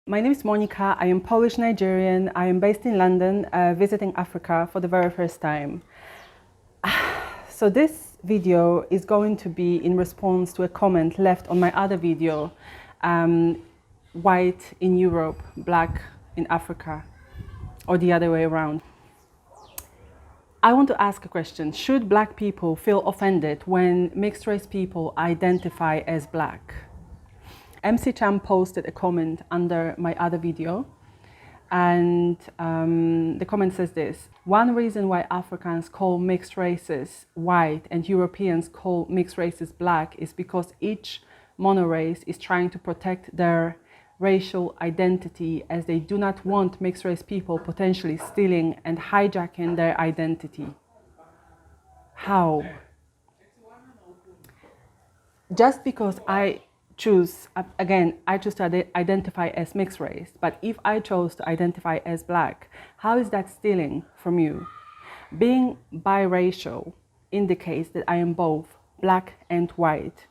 My name is Monica. I am Polish Nigerian. I am based in London, visiting Africa for the very first time. So this video is going to be in response to a comment left on my other video, white in Europe, black in Africa, or the other way around. I want to ask a question. Should black people feel offended when mixed race people identify as black? MC Cham posted a comment under my other video, and the comment says this: one reason why Africans call mixed races white and Europeans call mixed races black is because each monorace is trying to protect their racial identity, as they do not want mixed race people potentially stealing and hijacking their identity. How? Just because I choose to identify as mixed race, but if I chose to identify as black, how is that stealing from you? Being biracial indicates that I am both black and white.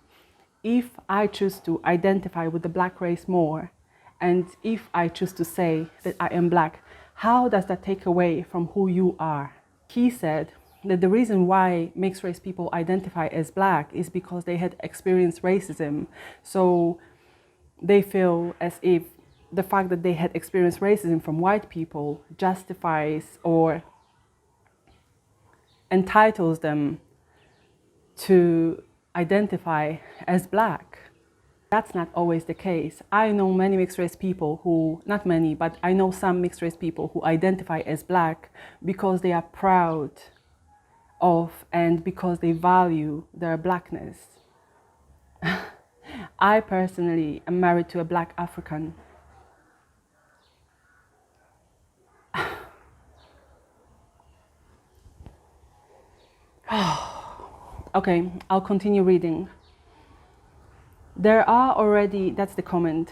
If I choose to identify with the black race more, and if I choose to say that I am black, how does that take away from who you are? He said that the reason why mixed race people identify as black is because they had experienced racism. So they feel as if the fact that they had experienced racism from white people justifies or entitles them to identify as black. That's not always the case. I know many mixed race people who, not many, but I know some mixed race people who identify as black because they are proud of and because they value their blackness. I personally am married to a black African. Okay, I'll continue reading. There are already, that's the comment,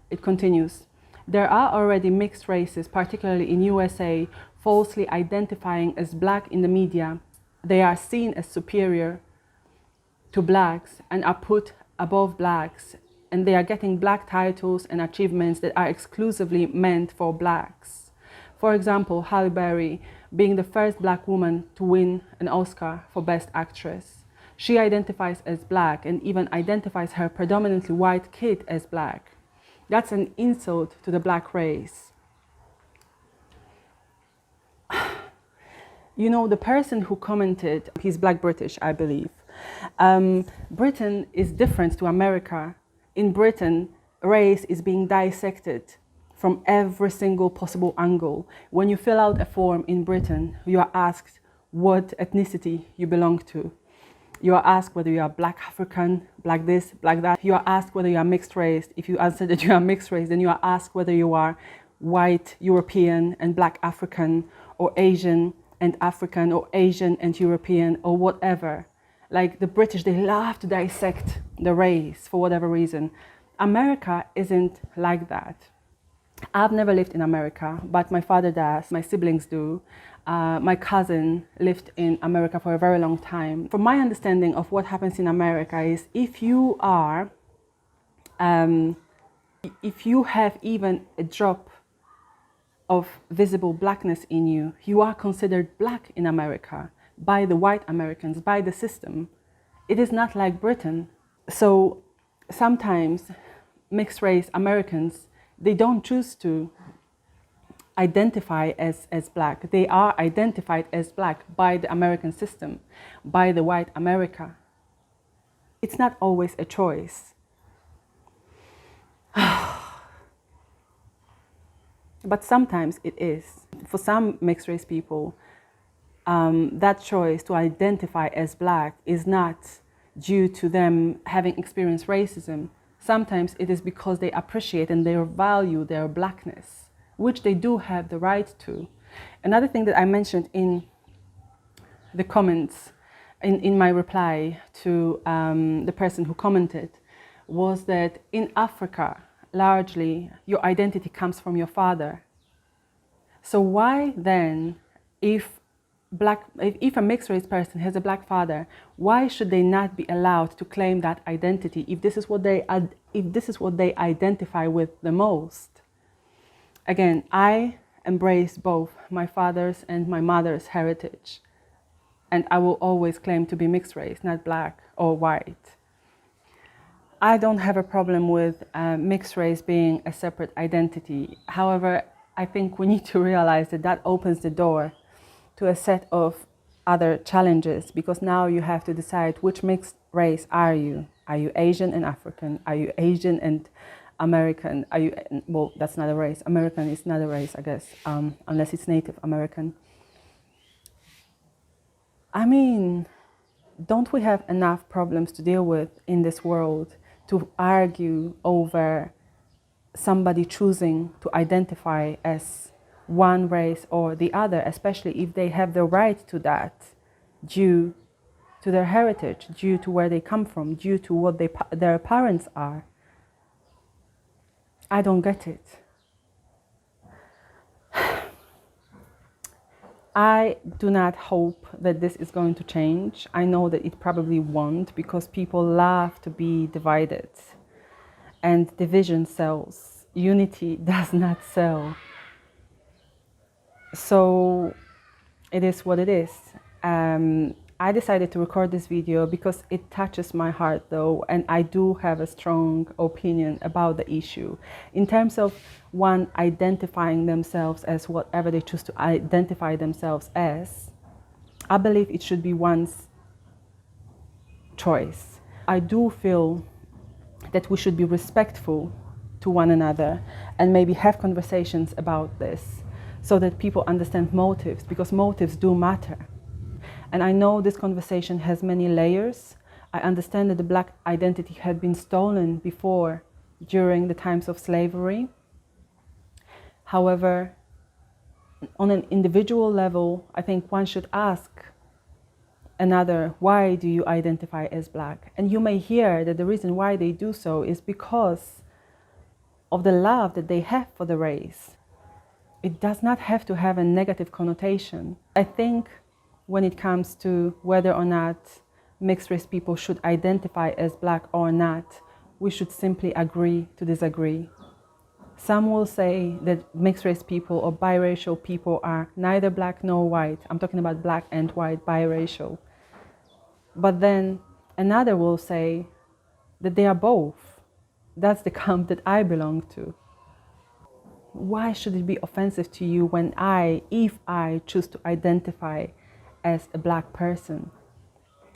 it continues. There are already mixed races, particularly in USA, falsely identifying as black in the media. They are seen as superior to blacks and are put above blacks, and they are getting black titles and achievements that are exclusively meant for blacks. For example, Halle Berry being the first black woman to win an Oscar for Best Actress. She identifies as black and even identifies her predominantly white kid as black. That's an insult to the black race. You know, the person who commented, he's black British, I believe. Britain is different to America. In Britain, race is being dissected from every single possible angle. When you fill out a form in Britain, you are asked what ethnicity you belong to. You are asked whether you are black African, black this, black that. You are asked whether you are mixed race. If you answer that you are mixed race, then you are asked whether you are white European and black African, or Asian and African, or Asian and European, or whatever. Like the British, they love to dissect the race for whatever reason. America isn't like that. I've never lived in America, but my father does, my siblings do. My cousin lived in America for a very long time. From my understanding of what happens in America is if you are, if you have even a drop of visible blackness in you, you are considered black in America by the white Americans, by the system. It is not like Britain. So sometimes mixed race Americans, they don't choose to identify as black. They are identified as black by the American system, by the white America. It's not always a choice. But sometimes it is. For some mixed race people, that choice to identify as black is not due to them having experienced racism. Sometimes it is because they appreciate and they value their blackness, which they do have the right to. Another thing that I mentioned in the comments, in my reply to the person who commented, was that in Africa, largely, your identity comes from your father. So why then, if a mixed race person has a black father, why should they not be allowed to claim that identity if this is what they identify with the most? Again, I embrace both my father's and my mother's heritage. And I will always claim to be mixed race, not black or white. I don't have a problem with mixed race being a separate identity. However, I think we need to realize that that opens the door to a set of other challenges, because now you have to decide which mixed race are you. Are you Asian and African? Are you Asian and American? Are you, well, that's not a race. American is not a race, I guess, unless it's Native American. I mean, don't we have enough problems to deal with in this world to argue over somebody choosing to identify as one race or the other, especially if they have the right to that due to their heritage, due to where they come from, due to what their parents are? I don't get it. I do not hope that this is going to change. I know that it probably won't, because people love to be divided, and division sells. Unity does not sell. So it is what it is. I decided to record this video because it touches my heart, though, and I do have a strong opinion about the issue in terms of one identifying themselves as whatever they choose to identify themselves as. I believe it should be one's choice. I do feel that we should be respectful to one another and maybe have conversations about this so that people understand motives, because motives do matter. And I know this conversation has many layers. I understand that the black identity had been stolen before, during the times of slavery. However, on an individual level, I think one should ask another, why do you identify as black? And you may hear that the reason why they do so is because of the love that they have for the race. It does not have to have a negative connotation. I think when it comes to whether or not mixed race people should identify as black or not, we should simply agree to disagree. Some will say that mixed race people or biracial people are neither black nor white. I'm talking about black and white, biracial. But then another will say that they are both. That's the camp that I belong to. Why should it be offensive to you when if I choose to identify as a black person?